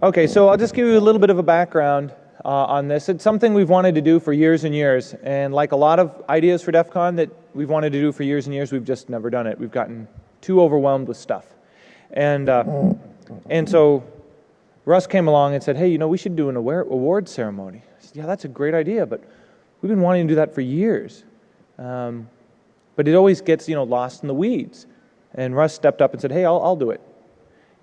Okay, so I'll just give you a little bit of a background on this. It's something we've wanted to do for years and years, and like a lot of ideas for DEF CON that we've wanted to do for years and years, we've just never done it. We've gotten too overwhelmed with stuff. And so Russ came along and said, hey, you know, we should do an award ceremony. I said, yeah, that's a great idea, but we've been wanting to do that for years. But it always gets, you know, lost in the weeds. And Russ stepped up and said, hey, I'll do it.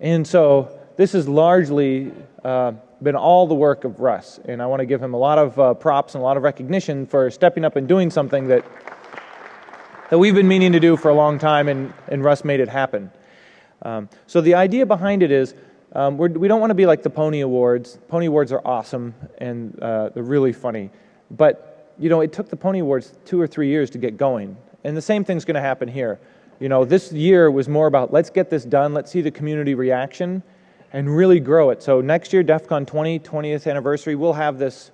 And so this has largely been all the work of Russ, and I want to give him a lot of props and a lot of recognition for stepping up and doing something that we've been meaning to do for a long time, and Russ made it happen. So the idea behind it is we don't want to be like the Pony Awards. Pony Awards are awesome, and they're really funny. But, you know, it took the Pony Awards 2 or 3 years to get going, and the same thing's going to happen here. You know, this year was more about let's get this done, let's see the community reaction, and really grow it. So next year, DEF CON 20th anniversary, we'll have this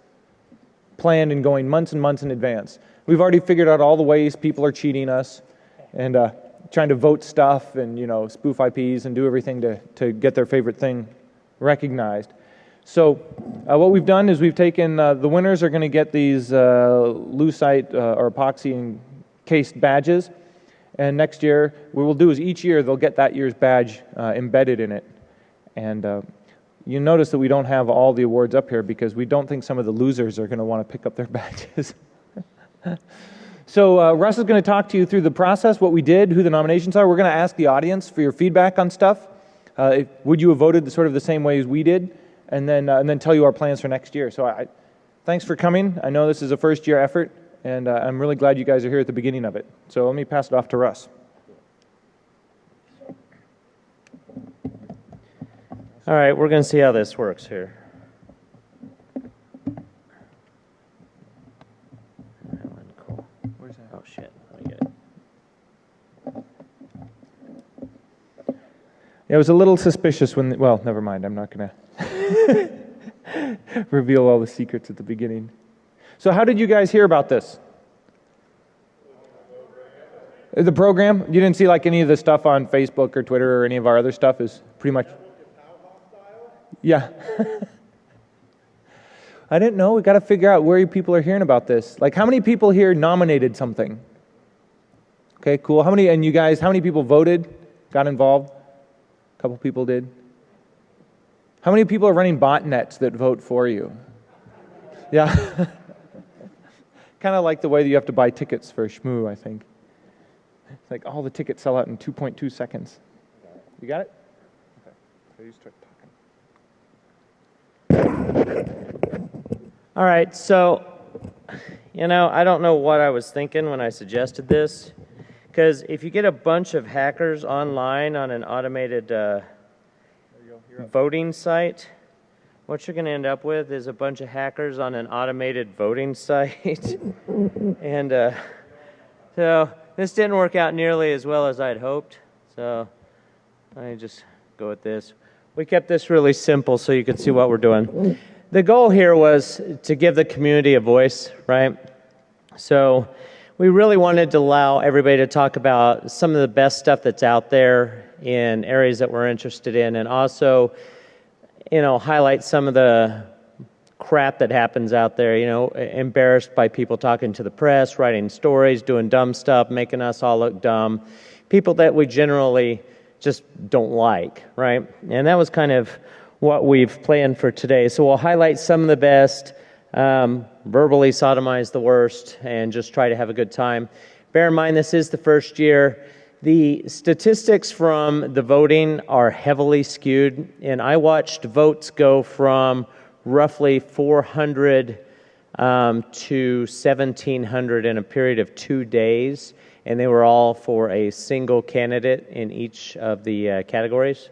planned and going months and months in advance. We've already figured out all the ways people are cheating us and trying to vote stuff and, you know, spoof IPs and do everything to get their favorite thing recognized. So what we've done is we've taken, the winners are going to get these lucite or epoxy encased badges. And next year, what we'll do is each year they'll get that year's badge embedded in it. And you notice that we don't have all the awards up here because we don't think some of the losers are going to want to pick up their badges. So Russ is going to talk to you through the process, what we did, who the nominations are. We're going to ask the audience for your feedback on stuff. Would you have voted sort of the same way as we did? And then tell you our plans for next year. So thanks for coming. I know this is a first-year effort, and I'm really glad you guys are here at the beginning of it. So let me pass it off to Russ. All right, we're going to see how this works here. Cool. Where's that? Oh, shit. Let me get it. Yeah, it was a little suspicious when, well, never mind. I'm not going to reveal all the secrets at the beginning. So how did you guys hear about this? The program? You didn't see like any of the stuff on Facebook or Twitter or any of our other stuff is pretty much... Yeah. I didn't know. We got to figure out where people are hearing about this. Like, how many people here nominated something? Okay, cool. How many? And you guys, how many people voted, got involved? A couple people did. How many people are running botnets that vote for you? Yeah. Kind of like the way that you have to buy tickets for a shmoo, I think. It's like all the tickets sell out in 2.2 seconds. You got it? Okay. So you start talking. All right, so, you know, I don't know what I was thinking when I suggested this, because if you get a bunch of hackers online on an automated voting site, what you're going to end up with is a bunch of hackers on an automated voting site. And so this didn't work out nearly as well as I'd hoped, so I just go with this. We kept this really simple so you could see what we're doing. The goal here was to give the community a voice, right? So we really wanted to allow everybody to talk about some of the best stuff that's out there in areas that we're interested in, and also, you know, highlight some of the crap that happens out there, you know, embarrassed by people talking to the press, writing stories, doing dumb stuff, making us all look dumb. People that we generally just don't like, right? And that was kind of what we've planned for today. So we'll highlight some of the best, verbally sodomize the worst, and just try to have a good time. Bear in mind, this is the first year. The statistics from the voting are heavily skewed, and I watched votes go from roughly 400 to 1,700 in a period of 2 days, and they were all for a single candidate in each of the categories.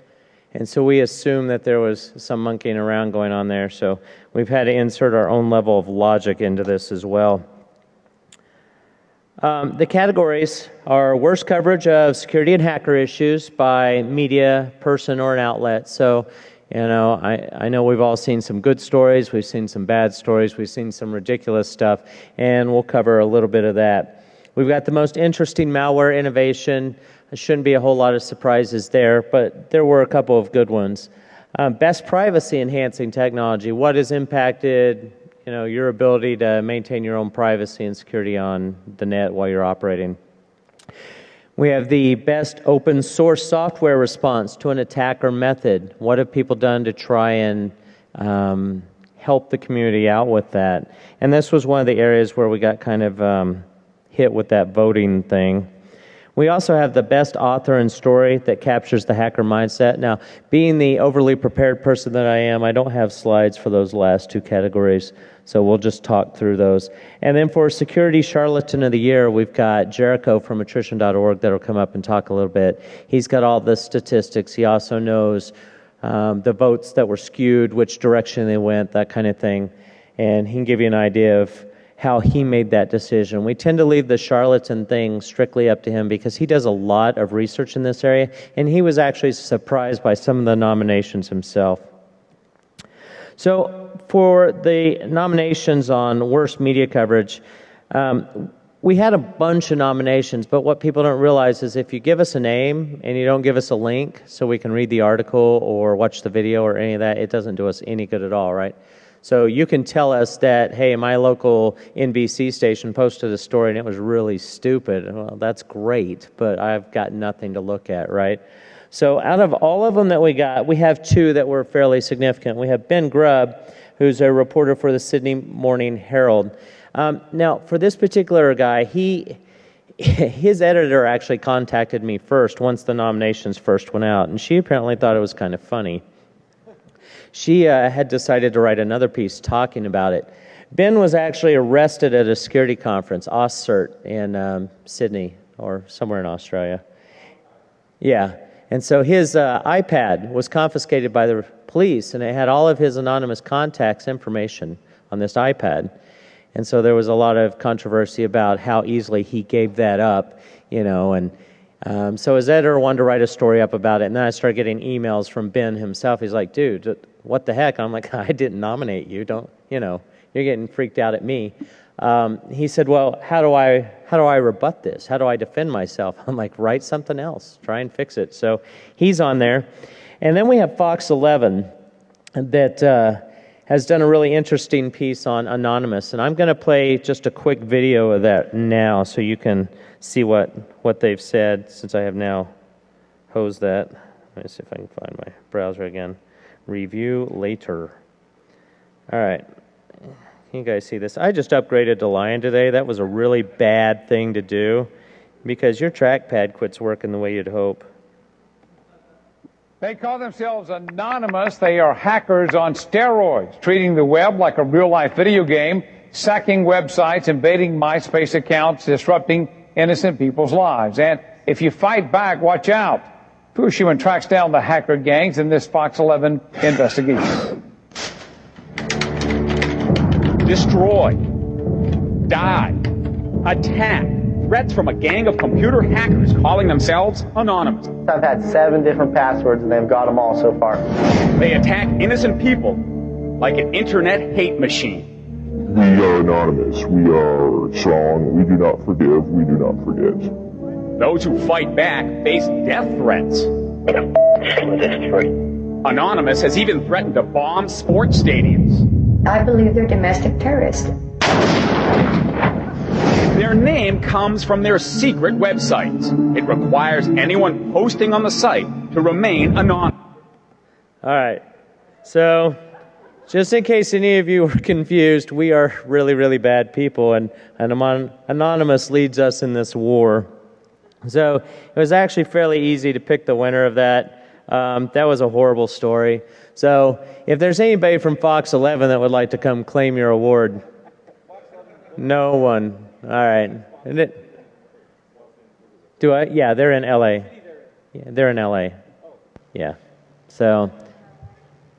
And so we assume that there was some monkeying around going on there, so we've had to insert our own level of logic into this as well. The categories are worst coverage of security and hacker issues by media, person, or an outlet. So, you know, I know we've all seen some good stories, we've seen some bad stories, we've seen some ridiculous stuff, and we'll cover a little bit of that. We've got the most interesting malware innovation. There shouldn't be a whole lot of surprises there, but there were a couple of good ones. Best privacy enhancing technology. What has impacted your ability to maintain your own privacy and security on the net while you're operating? We have the best open source software response to an attack or method. What have people done to try and help the community out with that? And this was one of the areas where we got kind of hit with that voting thing. We also have the best author and story that captures the hacker mindset. Now, being the overly prepared person that I am, I don't have slides for those last two categories, so we'll just talk through those. And then for Security Charlatan of the Year, we've got Jericho from attrition.org that'll come up and talk a little bit. He's got all the statistics. He also knows the votes that were skewed, which direction they went, that kind of thing. And he can give you an idea of how he made that decision. We tend to leave the charlatan thing strictly up to him because he does a lot of research in this area, and he was actually surprised by some of the nominations himself. So for the nominations on worst media coverage, we had a bunch of nominations, but what people don't realize is if you give us a name and you don't give us a link so we can read the article or watch the video or any of that, it doesn't do us any good at all, right? So you can tell us that, hey, my local NBC station posted a story and it was really stupid. Well, that's great, but I've got nothing to look at, right? So out of all of them that we got, we have two that were fairly significant. We have Ben Grubb, who's a reporter for the Sydney Morning Herald. Now, for this particular guy, his editor actually contacted me first once the nominations first went out, and she apparently thought it was kind of funny. She had decided to write another piece talking about it. Ben was actually arrested at a security conference, AusCert, in Sydney or somewhere in Australia. Yeah, and so his iPad was confiscated by the police, and it had all of his anonymous contacts information on this iPad. And so there was a lot of controversy about how easily he gave that up, and so his editor wanted to write a story up about it, and then I started getting emails from Ben himself. He's like, dude, what the heck? I'm like, I didn't nominate you. You're getting freaked out at me. He said, well, how do I rebut this? How do I defend myself? I'm like, write something else. Try and fix it. So he's on there. And then we have Fox 11 that has done a really interesting piece on Anonymous. And I'm going to play just a quick video of that now so you can see what they've said, since I have now hosed that. Let me see if I can find my browser again. Review later. All right. Can you guys see this? I just upgraded to Lion today. That was a really bad thing to do because your trackpad quits working the way you'd hope. They call themselves Anonymous. They are hackers on steroids, treating the web like a real-life video game, sacking websites, invading MySpace accounts, disrupting innocent people's lives. And if you fight back, watch out. Fushman tracks down the hacker gangs in this Fox 11 investigation. Destroy, die, attack. Threats from a gang of computer hackers calling themselves Anonymous. I've had 7 different passwords and they've got them all so far. They attack innocent people like an internet hate machine. We are Anonymous. We are strong. We do not forgive. We do not forget. Those who fight back face death threats. Anonymous has even threatened to bomb sports stadiums. I believe they're domestic terrorists. Their name comes from their secret websites. It requires anyone posting on the site to remain anonymous. All right. So, just in case any of you were confused, we are really, really bad people, and Anonymous leads us in this war. So it was actually fairly easy to pick the winner of that. That was a horrible story. So if there's anybody from Fox 11 that would like to come claim your award, no one. All right. Do I? Yeah, they're in LA. Yeah, they're in LA. Yeah. So,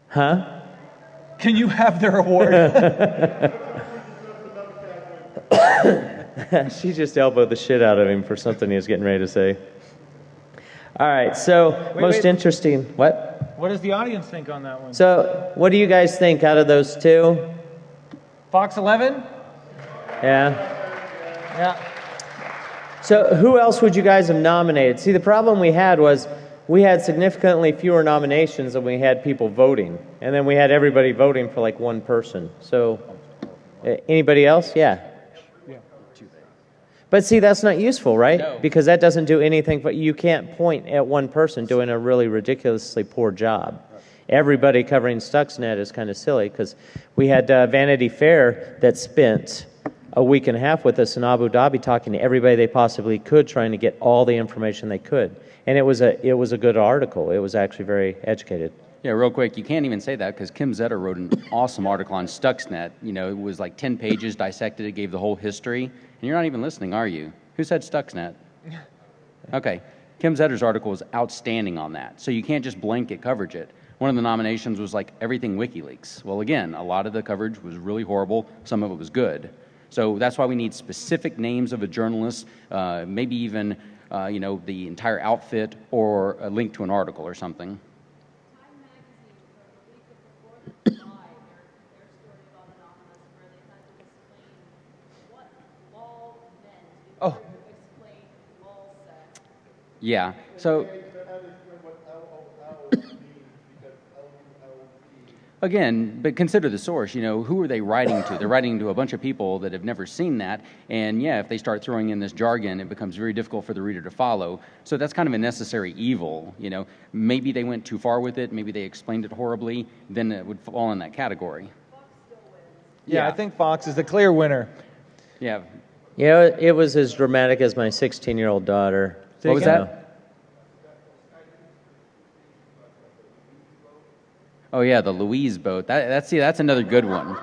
huh? Can you have their award? She just elbowed the shit out of him for something he was getting ready to say. All right, so most interesting. What? What does the audience think on that one? So, what do you guys think out of those two? Fox 11? Yeah. Yeah. So, who else would you guys have nominated? See, the problem we had was we had significantly fewer nominations than we had people voting. And then we had everybody voting for like one person. So, anybody else? Yeah. But see, that's not useful, right? No. Because that doesn't do anything, but you can't point at one person doing a really ridiculously poor job. Everybody covering Stuxnet is kind of silly, because we had Vanity Fair that spent a week and a half with us in Abu Dhabi talking to everybody they possibly could, trying to get all the information they could. And it was a good article. It was actually very educated. Yeah, real quick, you can't even say that because Kim Zetter wrote an awesome article on Stuxnet. You know, it was like 10 pages, dissected it, gave the whole history. And you're not even listening, are you? Who said Stuxnet? Okay. Kim Zetter's article was outstanding on that. So you can't just blanket coverage it. One of the nominations was like everything WikiLeaks. Well, again, a lot of the coverage was really horrible. Some of it was good. So that's why we need specific names of a journalist, maybe even, you know, the entire outfit or a link to an article or something. Oh. Yeah. So again, but consider the source. You know, who are they writing to? They're writing to a bunch of people that have never seen that. And yeah, if they start throwing in this jargon, it becomes very difficult for the reader to follow. So that's kind of a necessary evil. You know, maybe they went too far with it. Maybe they explained it horribly. Then it would fall in that category. Yeah, I think Fox is the clear winner. Yeah. Yeah, it was as dramatic as my 16-year-old daughter. What was that? Oh yeah, the Louise boat. That's another good one.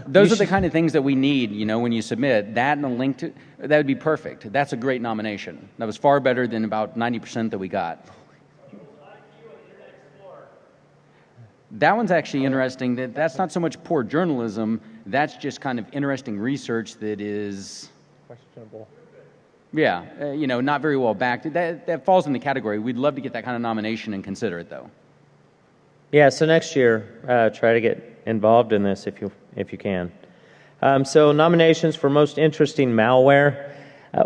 Those are the kind of things that we need, you know, when you submit that and a link to that would be perfect. That's a great nomination. That was far better than about 90% that we got. That one's actually interesting. That's not so much poor journalism. That's just kind of interesting research that is questionable. Yeah, you know, not very well backed. That falls in the category. We'd love to get that kind of nomination and consider it, though. Yeah, so next year, try to get involved in this if you can. So nominations for most interesting malware.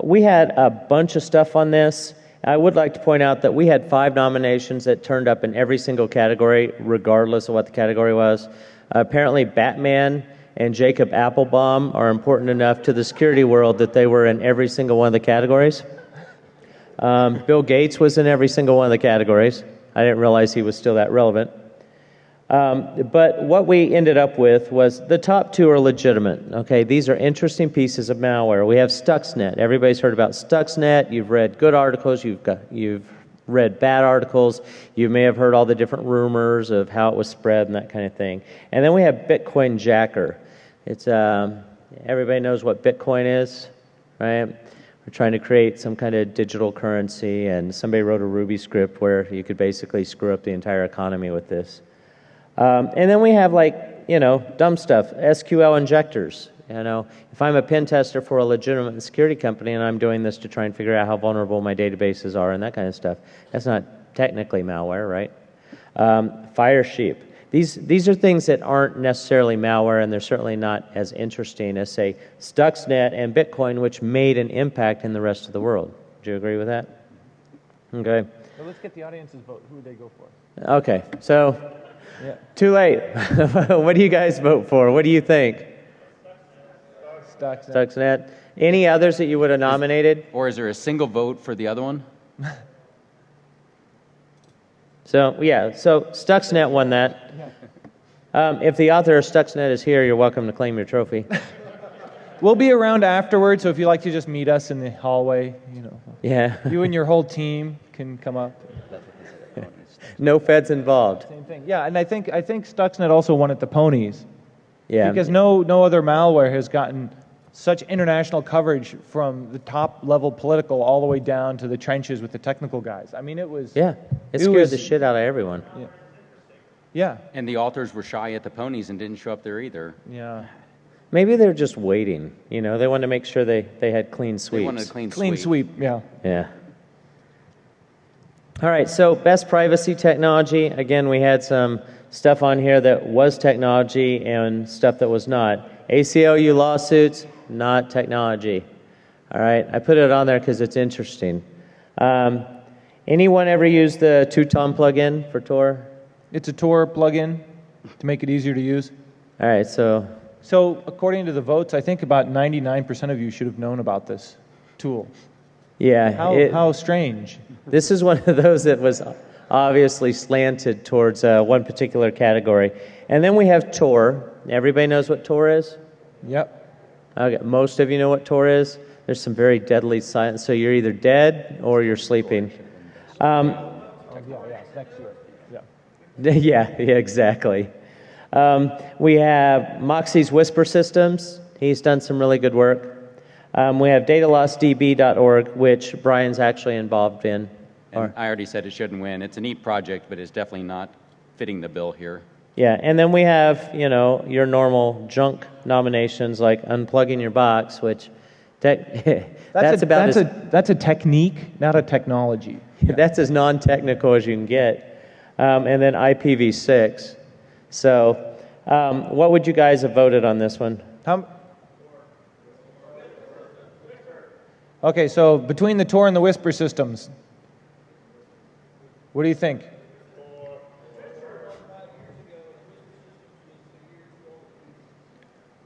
We had a bunch of stuff on this. I would like to point out that we had 5 nominations that turned up in every single category, regardless of what the category was. Apparently, Batman and Jacob Applebaum are important enough to the security world that they were in every single one of the categories. Bill Gates was in every single one of the categories. I didn't realize he was still that relevant. But what we ended up with was the top 2 are legitimate. Okay, these are interesting pieces of malware. We have Stuxnet. Everybody's heard about Stuxnet. You've read good articles. You've read bad articles. You may have heard all the different rumors of how it was spread and that kind of thing. And then we have Bitcoin Jacker. It's everybody knows what Bitcoin is, right? We're trying to create some kind of digital currency, and somebody wrote a Ruby script where you could basically screw up the entire economy with this. And then we have, like, you know, dumb stuff, SQL injectors. You know, if I'm a pen tester for a legitimate security company and I'm doing this to try and figure out how vulnerable my databases are and that kind of stuff, that's not technically malware, right? Firesheep. These are things that aren't necessarily malware, and they're certainly not as interesting as, say, Stuxnet and Bitcoin, which made an impact in the rest of the world. Do you agree with that? Okay. Well, let's get the audience's vote. Who would they go for? Okay, so yeah. Too late. What do you guys vote for? What do you think? Stuxnet. Any others that you would have nominated? Or is there a single vote for the other one? So, yeah, so Stuxnet won that. If the author of Stuxnet is here, you're welcome to claim your trophy. We'll be around afterwards, so if you'd like to just meet us in the hallway, you know. Yeah. You and your whole team can come up. No feds involved. Same thing. Yeah, and I think Stuxnet also won at the ponies. Yeah. Because no other malware has gotten such international coverage from the top level political all the way down to the trenches with the technical guys. I mean, it was... Yeah, it scared the shit out of everyone. Yeah. Yeah. And the authors were shy at the ponies and didn't show up there either. Yeah. Maybe they're just waiting. You know, they wanted to make sure they had clean sweeps. They wanted a Clean sweep, yeah. Yeah. All right, so best privacy technology. Again, we had some stuff on here that was technology and stuff that was not. ACLU lawsuits, not technology. All right, I put it on there because it's interesting. Anyone ever use the Teuton plugin for Tor? It's a Tor plugin to make it easier to use. All right, so So according to the votes, I think about 99% of you should have known about this tool. yeah, How strange. this is one of those that was obviously slanted towards one particular category. And then we have Tor. Everybody knows what Tor is? Yep. Okay, most of you know what Tor is. There's some very deadly silence. So you're either dead or you're sleeping. Yeah, exactly. We have Moxie's Whisper Systems. He's done some really good work. We have datalossdb.org, which Brian's actually involved in. And I already said it shouldn't win. It's a neat project, but it's definitely not fitting the bill here. Yeah, and then we have, your normal junk nominations like unplugging your box, which that's a technique, not a technology. That's as non-technical as you can get. And then IPv6. So what would you guys have voted on this one? Okay, so between the Tor and the Whisper systems, what do you think?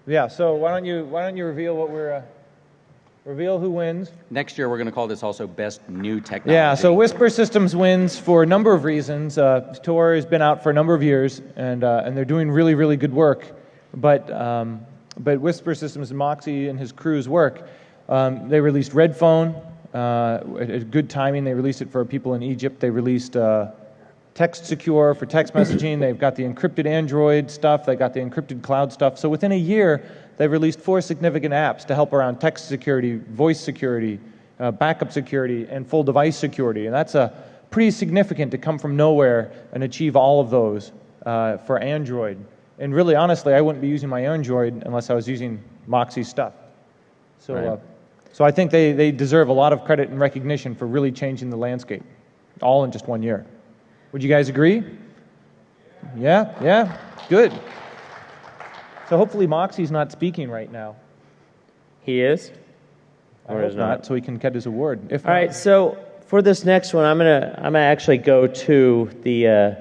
Yeah, so why don't you reveal what we're reveal who wins? Next year, we're going to call this also Best New Technology. Yeah, so Whisper Systems wins for a number of reasons. Tor has been out for a number of years, and they're doing really, really good work. But Whisper Systems and Moxie and his crew's work, they released Red Phone, at good timing. They released it for people in Egypt. They released Text Secure for text messaging. They've got the encrypted Android stuff. They got the encrypted cloud stuff. So within a year, they've released 4 significant apps to help around text security, voice security, backup security, and full device security. And that's pretty significant to come from nowhere and achieve all of those for Android. And really, honestly, I wouldn't be using my Android unless I was using Moxie's stuff. So, Right. So I think they deserve a lot of credit and recognition for really changing the landscape, all in just 1 year. Would you guys agree? Yeah, good. So hopefully Moxie's not speaking right now. He is? I hope not, so he can get his award. If All right, so for this next one, I'm gonna actually go to the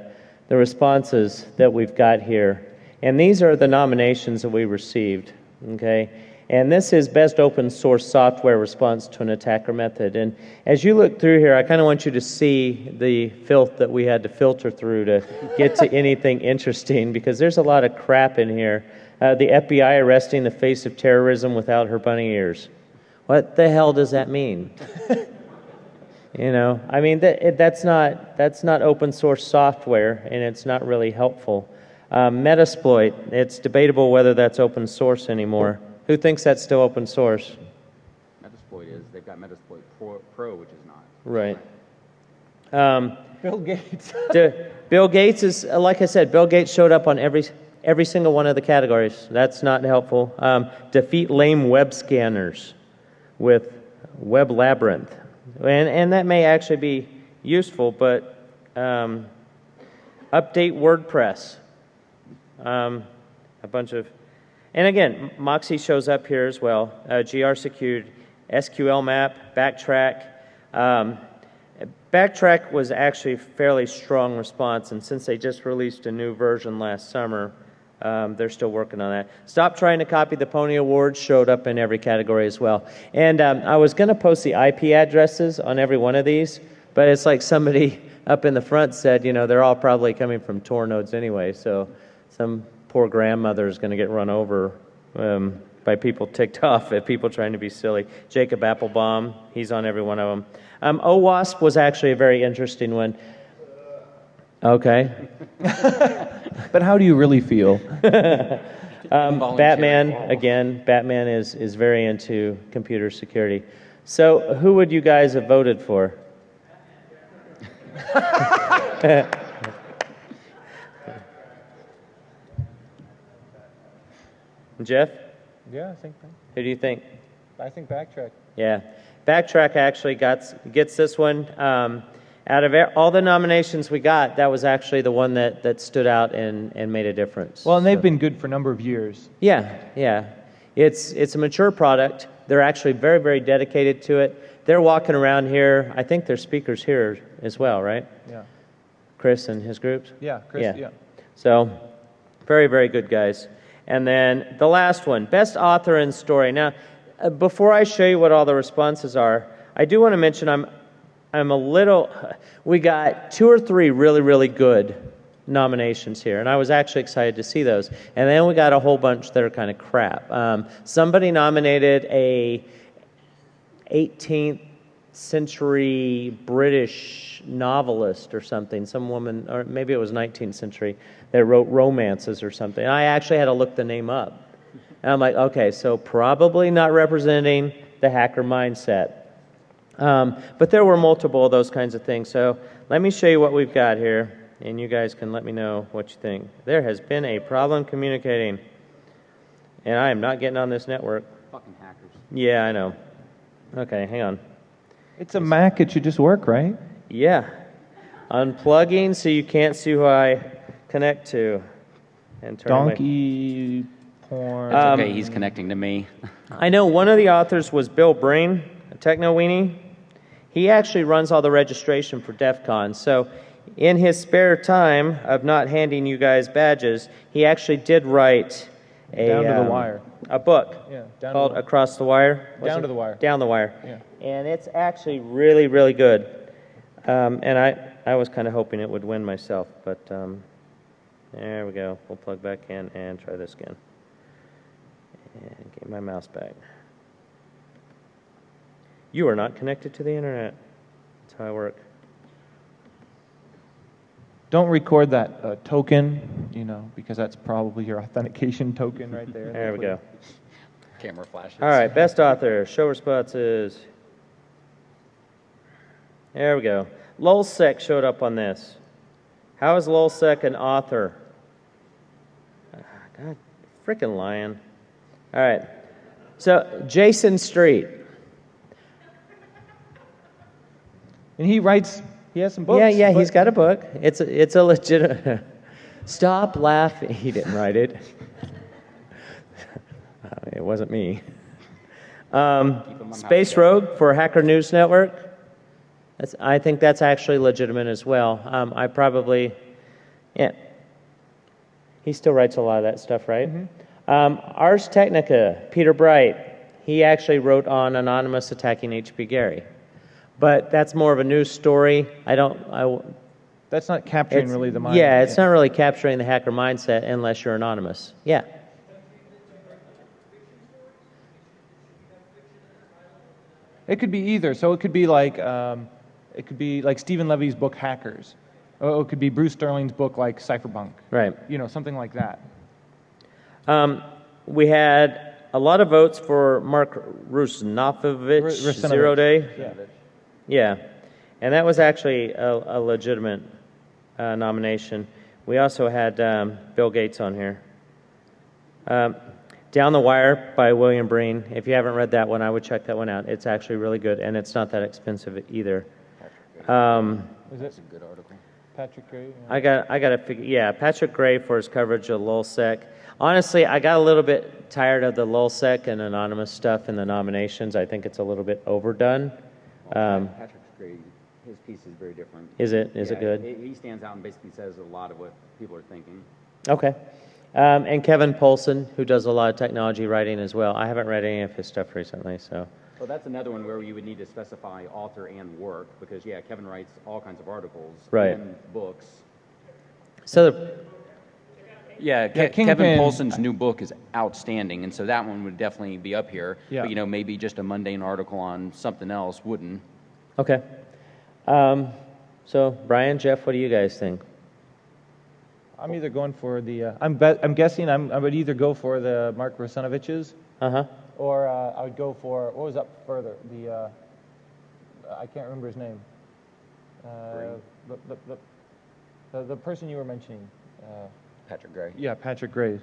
responses that we've got here, and these are the nominations that we received. Okay, and this is best open source software response to an attacker method. And as you look through here, I kind of want you to see the filth that we had to filter through to get to anything interesting, because there's a lot of crap in here. The FBI arresting the face of terrorism without her bunny ears. What the hell does that mean? I mean, that's not open source software, and it's not really helpful. Metasploit, it's debatable whether that's open source anymore. Who thinks that's still open source? Metasploit is. They've got Metasploit Pro, which is not. Right. Bill Gates. Bill Gates is, like I said, Bill Gates showed up on every single one of the categories. That's not helpful. Defeat lame web scanners with Web Labyrinth. And that may actually be useful, but update WordPress. A bunch of, and again, Moxie shows up here as well. GR secured, SQL map, Backtrack. Backtrack was actually a fairly strong response, and since they just released a new version last summer, they're still working on that. Stop trying to copy the Pony Awards showed up in every category as well. And I was going to post the IP addresses on every one of these, but it's like somebody up in the front said, they're all probably coming from Tor nodes anyway, so some poor grandmother is going to get run over by people ticked off at people trying to be silly. Jacob Applebaum, he's on every one of them. OWASP was actually a very interesting one. Okay. But how do you really feel? Batman, again, Batman is very into computer security. So who would you guys have voted for? Jeff? Yeah, I think. Who do you think? I think Backtrack. Yeah. Backtrack actually gets this one. Out of all the nominations we got, that was actually the one that stood out and made a difference. Well, and they've been good for a number of years. Yeah. It's a mature product. They're actually very, very dedicated to it. they're walking around here. I think they're speakers here as well, right? Yeah. Chris and his groups? Yeah, Chris, yeah. So, very, very good guys. And then the last one, best author and story. Now, before I show you what all the responses are, I do want to mention we got 2 or 3 really, really good nominations here, and I was actually excited to see those. And then we got a whole bunch that are kind of crap. Somebody nominated a 18th century British novelist or something, some woman, or maybe it was 19th century, that wrote romances or something. I actually had to look the name up. And I'm like, okay, so probably not representing the hacker mindset. But there were multiple of those kinds of things. So let me show you what we've got here, and you guys can let me know what you think. There has been a problem communicating, and I am not getting on this network. Fucking hackers. Yeah, I know. Okay, hang on. It's a Mac, it should just work, right? Yeah. Unplugging so you can't see who I connect to. And turn Donkey porn. Okay, he's connecting to me. I know one of the authors was Bill Breen, a techno weenie. He actually runs all the registration for Defcon. So in his spare time of not handing you guys badges, he actually did write Down to the Wire. A book Down called to the, Across the Wire. Down to the Wire. Down the Wire. Yeah. And it's actually really, really good. And I was kind of hoping it would win myself, but there we go. We'll plug back in and try this again. And get my mouse back. You are not connected to the internet. That's how I work. Don't record that token, because that's probably your authentication token right there. There we go. Camera flashes. All right, best author. Show responses. There we go. Lulsec showed up on this. How is Lulsec an author? God, freaking lying. All right. So, Jason Street. And he has some books. Yeah, he's got a book. It's a legitimate. Stop laughing. He didn't write it. It wasn't me. Space Rogue for Hacker News Network. I think that's actually legitimate as well. He still writes a lot of that stuff, right? Mm-hmm. Ars Technica, Peter Bright. He actually wrote on Anonymous attacking H.P. Gary. But that's more of a news story. That's not capturing really the mind. Yeah, it's not really capturing the hacker mindset unless you're anonymous. Yeah. It could be either. So it could be like Stephen Levy's book Hackers. Or it could be Bruce Sterling's book like Cypherpunk. Right. Something like that. We had a lot of votes for Mark Rusnofovich, Zero Day. Yeah. Yeah, and that was actually a legitimate nomination. We also had Bill Gates on here. Down the Wire by William Breen. If you haven't read that one, I would check that one out. It's actually really good, and it's not that expensive either. Is that a good article? Patrick Gray? Yeah. I got to figure. Yeah, Patrick Gray for his coverage of Lulsec. Honestly, I got a little bit tired of the Lulsec and anonymous stuff in the nominations. I think it's a little bit overdone. Patrick's great. His piece is very different. Is it? Is it good? He stands out and basically says a lot of what people are thinking. Okay. And Kevin Polson, who does a lot of technology writing as well. I haven't read any of his stuff recently, so. Well, that's another one where you would need to specify author and work because, Kevin writes all kinds of articles and books. So, Kevin Polson's new book is outstanding, and so that one would definitely be up here. Yeah. But, maybe just a mundane article on something else wouldn't. Okay. So, Brian, Jeff, what do you guys think? I'm either going for the. I'm guessing I would either go for the Mark Rusanovich's. Or I would go for what was up further. The I can't remember his name. The person you were mentioning. Patrick Gray. Yeah, Patrick Gray.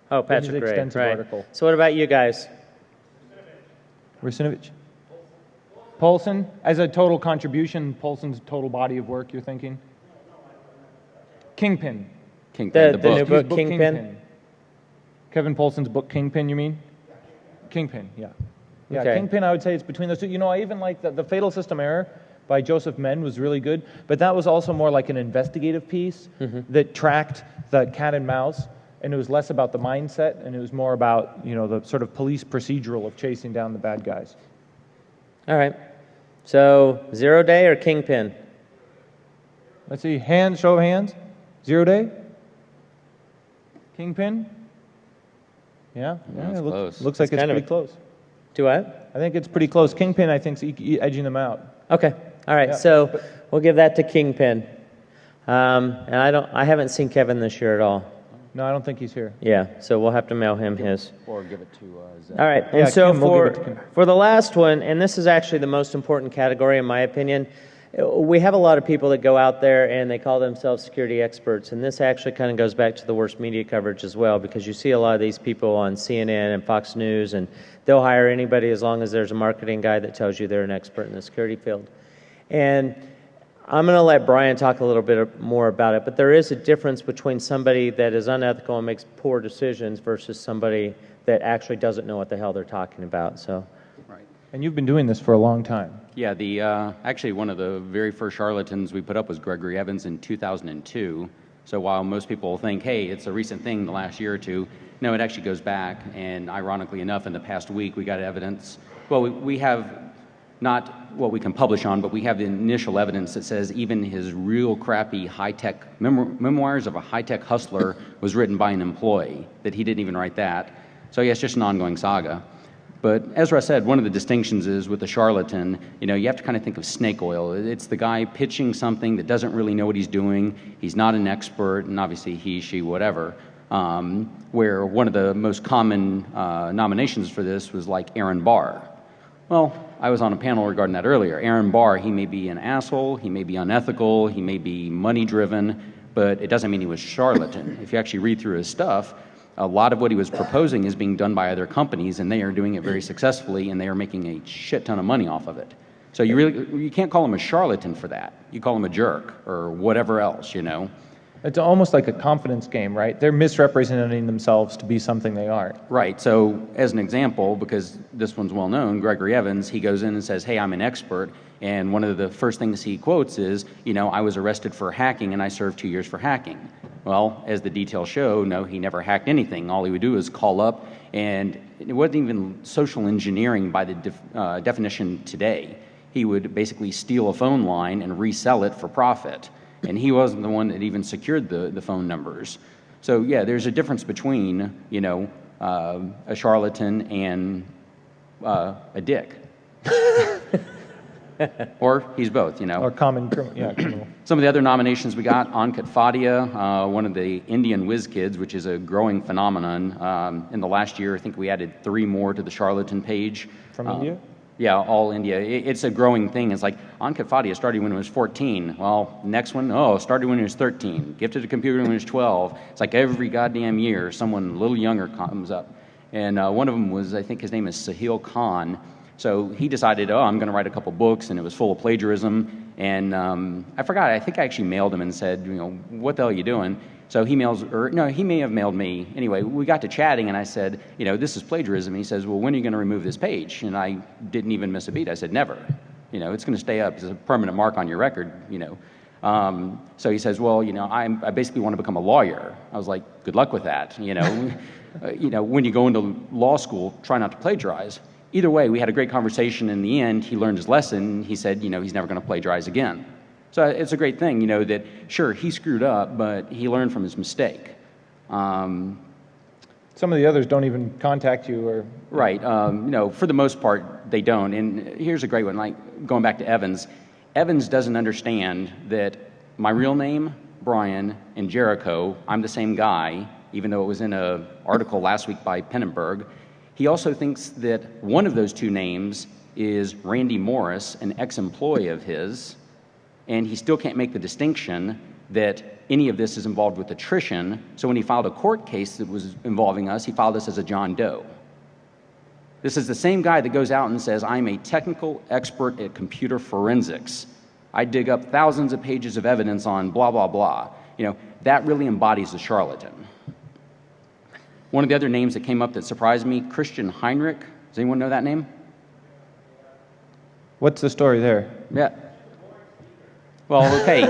Oh, Patrick Gray. Extensive right. article. So, what about you guys? Rusinovich. Polson, as a total contribution, Polson's total body of work, you're thinking? Kingpin. The new book, Kingpin? Kevin Polson's book, Kingpin, you mean? Kingpin, yeah. Yeah, Okay. Kingpin, I would say it's between those two. You know, I even like the Fatal System Error by Joseph Menn was really good, but that was also more like an investigative piece that tracked the cat and mouse, and it was less about the mindset, and it was more about, you know, the sort of police procedural of chasing down the bad guys. All right. So 0 Day or Kingpin? Let's see, show of hands. 0 Day? Kingpin? Yeah, That's it close. looks like it's kind of pretty close. Do what? I think it's pretty close. Kingpin, I think, is edging them out. Okay. All right. Yeah. So we'll give that to Kingpin. And I haven't seen Kevin this year at all. No, I don't think he's here. Yeah. So we'll have to mail him his. Or give it to Zach. All right. And Yeah, so Kim, we'll give it to Kim. for the last one, and this is actually the most important category in my opinion, we have a lot of people that go out there and they call themselves security experts, and this actually kind of goes back to the worst media coverage as well, because you see a lot of these people on CNN and Fox News, and they'll hire anybody as long as there's a marketing guy that tells you they're an expert in the security field. And I'm going to let Brian talk a little bit more about it, but there is a difference between somebody that is unethical and makes poor decisions versus somebody that actually doesn't know what the hell they're talking about. So, Right. And you've been doing this for a long time. Yeah, actually one of the very first charlatans we put up was Gregory Evans in 2002. So while most people think, hey, it's a recent thing, the last year or two, no, it actually goes back. And ironically enough, in the past week, we got evidence. Well, we have not what we can publish on, but we have the initial evidence that says even his real crappy high-tech memoirs of a high-tech hustler was written by an employee, that he didn't even write that. So yeah, it's just an ongoing saga. But as Russ said, one of the distinctions is with the charlatan, you know, you have to kind of think of snake oil. It's the guy pitching something that doesn't really know what he's doing. He's not an expert, and obviously he, she, whatever. Where one of the most common nominations for this was like Aaron Barr. Well, I was on a panel regarding that earlier. Aaron Barr, he may be an asshole, he may be unethical, he may be money-driven, but it doesn't mean he was charlatan. If you actually read through his stuff, a lot of what he was proposing is being done by other companies, and they are doing it very successfully, and they are making a shit ton of money off of it. So you can't call him a charlatan for that. You call him a jerk or whatever else, you know. It's almost like a confidence game, right? They're misrepresenting themselves to be something they aren't. Right. So as an example, because this one's well known, Gregory Evans, he goes in and says, hey, I'm an expert. And one of the first things he quotes is, you know, I was arrested for hacking and I served 2 years for hacking. Well, as the details show, no, he never hacked anything. All he would do is call up, and it wasn't even social engineering by the definition today. He would basically steal a phone line and resell it for profit. And he wasn't the one that even secured the phone numbers. So yeah, there's a difference between, you know, a charlatan and a dick. Or he's both, you know. Or criminal. Some of the other nominations we got, Ankit Fadia, one of the Indian whiz kids, which is a growing phenomenon. In the last year, I think we added 3 more to the charlatan page. From India? Yeah, all India. It's a growing thing. It's like Ankit Fadia started when he was 14. Well, next one, started when he was 13. Gifted a computer when he was 12. It's like every goddamn year, someone a little younger comes up. And one of them was, I think his name is Sahil Khan. So he decided, I'm going to write a couple books, and it was full of plagiarism. And I forgot, I think I actually mailed him and said, you know, what the hell are you doing? So he may have mailed me. Anyway, we got to chatting, and I said, you know, this is plagiarism. And he says, well, when are you going to remove this page? And I didn't even miss a beat. I said, never. You know, it's going to stay up. It's a permanent mark on your record, you know. So he says, well, you know, I basically want to become a lawyer. I was like, good luck with that, you know. You know, when you go into law school, try not to plagiarize. Either way, we had a great conversation. In the end, he learned his lesson. He said, you know, he's never going to plagiarize again. So it's a great thing, you know, that sure, he screwed up, but he learned from his mistake. Some of the others don't even contact you or... Right. You know, for the most part, they don't. And here's a great one, like going back to Evans. Evans doesn't understand that my real name, Brian, and Jericho, I'm the same guy, even though it was in an article last week by Pennenberg. He also thinks that one of those two names is Randy Morris, an ex-employee of his, and he still can't make the distinction that any of this is involved with attrition. So when he filed a court case that was involving us, he filed us as a John Doe. This is the same guy that goes out and says, I'm a technical expert at computer forensics. I dig up thousands of pages of evidence on blah, blah, blah. You know, that really embodies the charlatan. One of the other names that came up that surprised me, Christian Heinrich. Does anyone know that name? What's the story there? Yeah. Well, okay.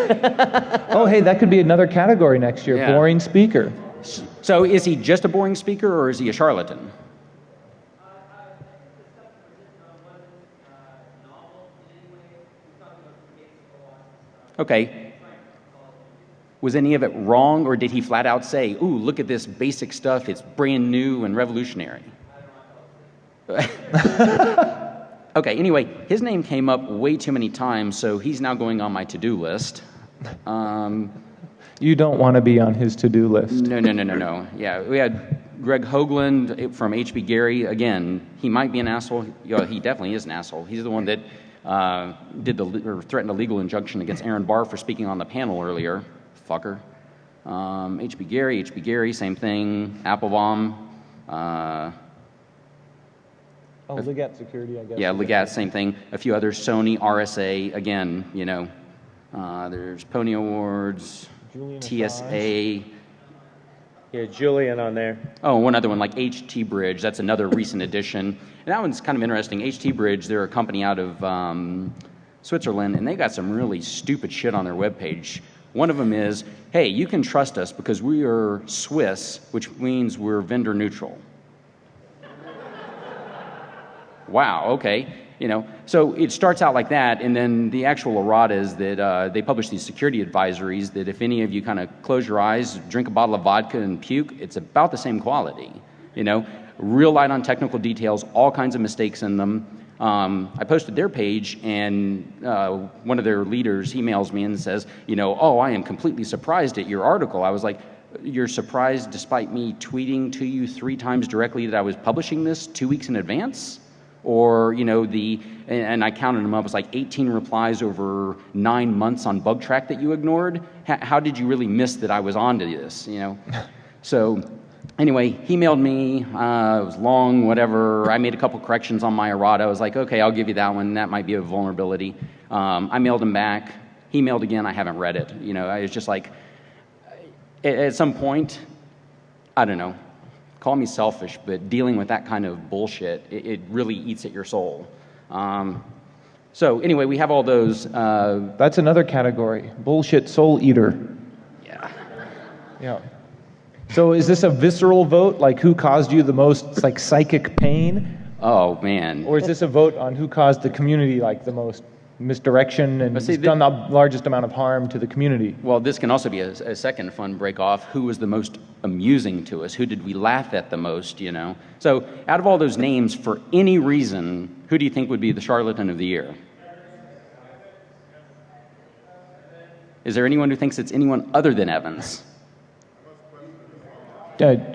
Oh, hey, that could be another category next year, Yeah. boring speaker. So is he just a boring speaker or is he a charlatan? Okay. Was any of it wrong, or did he flat out say, ooh, look at this basic stuff, it's brand new and revolutionary? Okay, anyway, his name came up way too many times, so he's now going on my to-do list. You don't want to be on his to-do list. No. Yeah, we had Greg Hoagland from HB Gary. Again, he might be an asshole. Yeah, he definitely is an asshole. He's the one that threatened a legal injunction against Aaron Barr for speaking on the panel earlier. Fucker. HB Gary, same thing. Applebaum. Legat Security, I guess. Yeah, Legat, same thing. A few others. Sony, RSA. Again, there's Pony Awards, Julian TSA. Yeah, Julian on there. Oh, one other one, like HT Bridge. That's another recent addition. And that one's kind of interesting. HT Bridge, they're a company out of Switzerland, and they got some really stupid shit on their webpage. One of them is, hey, you can trust us because we are Swiss, which means we're vendor neutral. Wow, okay. So it starts out like that, and then the actual errata is that they publish these security advisories that if any of you kind of close your eyes, drink a bottle of vodka and puke, it's about the same quality. Real light on technical details, all kinds of mistakes in them. I posted their page, and one of their leaders emails me and says, oh, I am completely surprised at your article. I was like, you're surprised despite me tweeting to you 3 times directly that I was publishing this 2 weeks in advance? Or, and I counted them up, it was like 18 replies over 9 months on bug track that you ignored. How did you really miss that I was onto this, So anyway, he mailed me, it was long, whatever. I made a couple corrections on my errata. I was like, okay, I'll give you that one. That might be a vulnerability. I mailed him back. He mailed again. I haven't read it. I was just like, at some point, I don't know. Call me selfish, but dealing with that kind of bullshit, it really eats at your soul. So anyway, we have all those. That's another category, bullshit soul eater. Yeah. So is this a visceral vote, like who caused you the most psychic pain? Oh, man. Or is this a vote on who caused the community the most misdirection and done the largest amount of harm to the community? Well, this can also be a second fun break-off. Who was the most amusing to us? Who did we laugh at the most, So out of all those names, for any reason, who do you think would be the charlatan of the year? Is there anyone who thinks it's anyone other than Evans?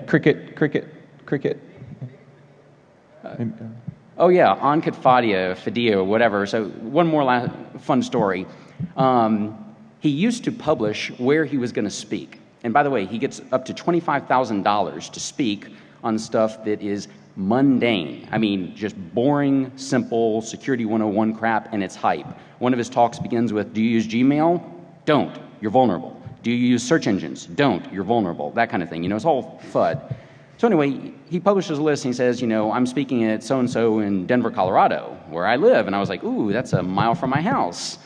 Cricket. Oh yeah, Ankit Fadia, whatever. So one more fun story. He used to publish where he was going to speak. And by the way, he gets up to $25,000 to speak on stuff that is mundane. I mean, just boring, simple Security 101 crap, and it's hype. One of his talks begins with, do you use Gmail? Don't. You're vulnerable. Do you use search engines? Don't. You're vulnerable. That kind of thing. It's all FUD. So anyway, he publishes a list and he says, I'm speaking at so-and-so in Denver, Colorado, where I live. And I was like, ooh, that's a mile from my house.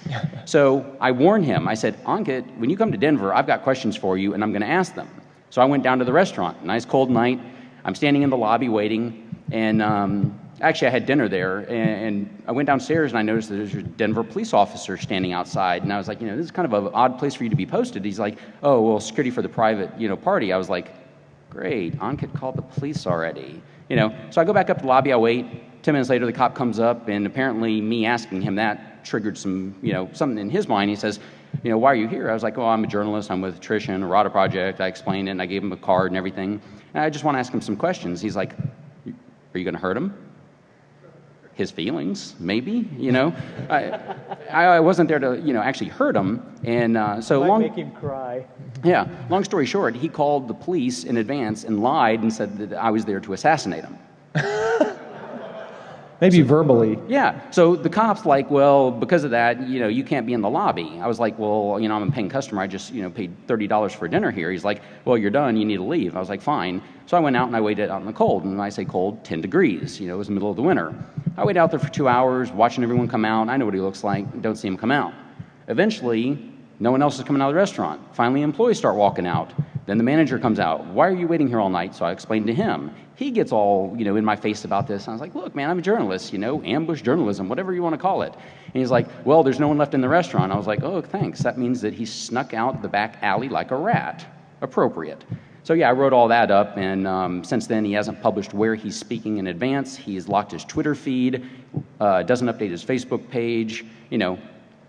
So I warned him. I said, Ankit, when you come to Denver, I've got questions for you, and I'm going to ask them. So I went down to the restaurant. Nice cold night. I'm standing in the lobby waiting. And actually, I had dinner there. And I went downstairs, and I noticed that there's a Denver police officer standing outside. And I was like, this is kind of an odd place for you to be posted. He's like, oh, well, security for the private, party. I was like, great, Ankit called the police already. So I go back up to the lobby, I wait. 10 minutes later, the cop comes up, and apparently me asking him that triggered some, something in his mind. He says, why are you here? I was like, oh, I'm a journalist. I'm with Trish and Errata Project. I explained it, and I gave him a card and everything. And I just want to ask him some questions. He's like, are you going to hurt him? His feelings, maybe, I wasn't there to, actually hurt him. And so make him cry. Yeah, long story short, he called the police in advance and lied and said that I was there to assassinate him. Maybe verbally. Yeah, so the cop's like, well, because of that, you can't be in the lobby. I was like, well, I'm a paying customer. I just, paid $30 for dinner here. He's like, well, you're done. You need to leave. I was like, fine. So I went out and I waited out in the cold. And when I say cold, 10 degrees. It was the middle of the winter. I wait out there for 2 hours, watching everyone come out. I know what he looks like. Don't see him come out. Eventually, no one else is coming out of the restaurant. Finally, employees start walking out. Then the manager comes out. Why are you waiting here all night? So I explained to him. He gets all, in my face about this. I was like, look, man, I'm a journalist, ambush journalism, whatever you want to call it. And he's like, well, there's no one left in the restaurant. I was like, oh, thanks. That means that he snuck out the back alley like a rat. Appropriate. So yeah, I wrote all that up, and since then he hasn't published where he's speaking in advance. He's locked his Twitter feed, doesn't update his Facebook page.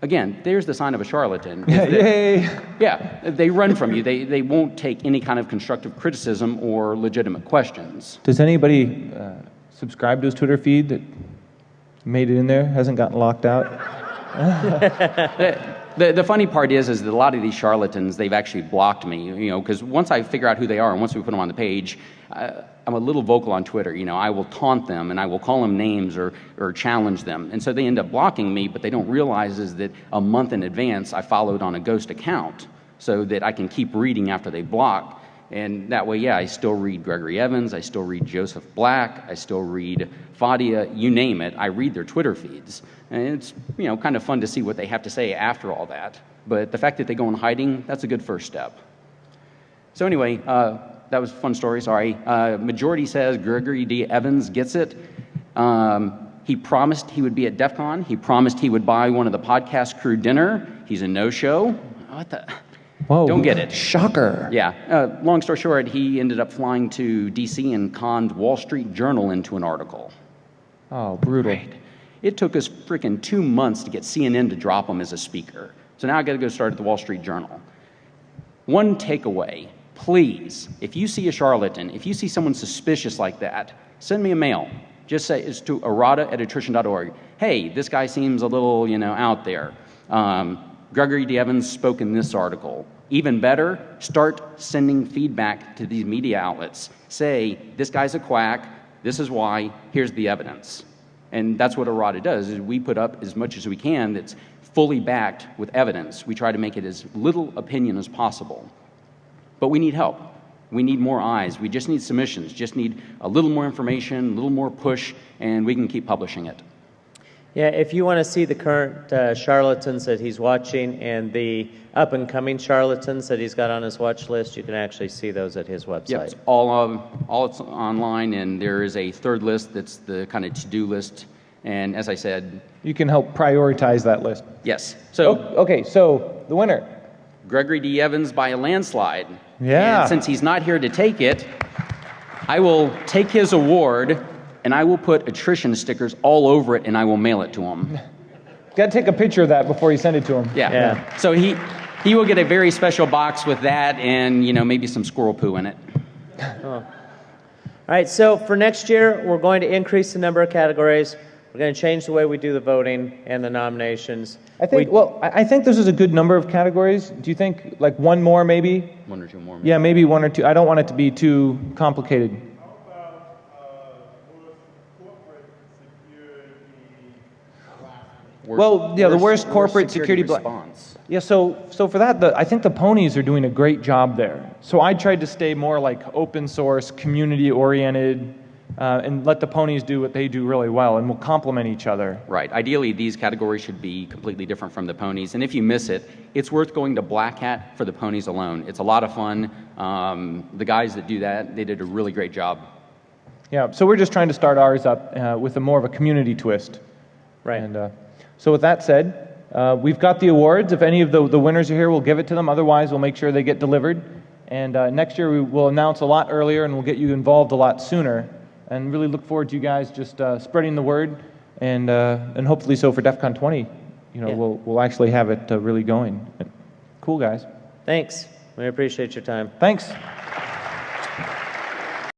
Again, there's the sign of a charlatan. Yay! Yeah, they run from you. They won't take any kind of constructive criticism or legitimate questions. Does anybody subscribe to his Twitter feed that made it in there, hasn't gotten locked out? The funny part is that a lot of these charlatans, they've actually blocked me, because once I figure out who they are and once we put them on the page, I'm a little vocal on Twitter. I will taunt them and I will call them names or challenge them. And so they end up blocking me, but they don't realize is that a month in advance I followed on a ghost account so that I can keep reading after they block. And that way, yeah, I still read Gregory Evans, I still read Joseph Black, I still read Fadia, you name it, I read their Twitter feeds. And it's, kind of fun to see what they have to say after all that. But the fact that they go in hiding, that's a good first step. So anyway, that was a fun story, sorry. Majority says Gregory D. Evans gets it. He promised he would be at Defcon. He promised he would buy one of the podcast crew dinner. He's a no-show. What the... Whoa. Don't get it. Shocker. Yeah. Long story short, he ended up flying to D.C. and conned Wall Street Journal into an article. Oh, brutal. Right. It took us freaking 2 months to get CNN to drop him as a speaker. So now I got to go start at the Wall Street Journal. One takeaway, please, if you see a charlatan, if you see someone suspicious like that, send me a mail. Just say it's to arata@attrition.org. Hey, this guy seems a little, out there. Gregory D. Evans spoke in this article. Even better, start sending feedback to these media outlets. Say, this guy's a quack, this is why, here's the evidence. And that's what Arata does, is we put up as much as we can that's fully backed with evidence. We try to make it as little opinion as possible. But we need help. We need more eyes. We just need submissions, just need a little more information, a little more push, and we can keep publishing it. Yeah, if you want to see the current charlatans that he's watching and the up-and-coming charlatans that he's got on his watch list, you can actually see those at his website. Yep, it's all it's online, and there is a third list that's the kind of to-do list. And as I said... You can help prioritize that list. Yes. So okay, so the winner. Gregory D. Evans by a landslide. Yeah. And since he's not here to take it, I will take his award... and I will put attrition stickers all over it, and I will mail it to him. Got to take a picture of that before you send it to him. Yeah. So he will get a very special box with that and, maybe some squirrel poo in it. Oh. All right, so for next year, we're going to increase the number of categories. We're going to change the way we do the voting and the nominations. I think this is a good number of categories. Do you think, like, one more maybe? One or two more. Maybe. Yeah, maybe one or two. I don't want it to be too complicated. The worst corporate security response. Yeah, so for that, I think the ponies are doing a great job there. So I tried to stay more like open source, community oriented, and let the ponies do what they do really well, and we'll complement each other. Right. Ideally, these categories should be completely different from the ponies, and if you miss it, it's worth going to Black Hat for the ponies alone. It's a lot of fun. The guys that do that, they did a really great job. Yeah, so we're just trying to start ours up with more of a community twist. Right. And so with that said, we've got the awards. If any of the winners are here, we'll give it to them. Otherwise, we'll make sure they get delivered. And next year, we will announce a lot earlier, and we'll get you involved a lot sooner. And really look forward to you guys just spreading the word, and hopefully so for Defcon 20. We'll actually have it really going. Cool, guys. Thanks. We appreciate your time. Thanks.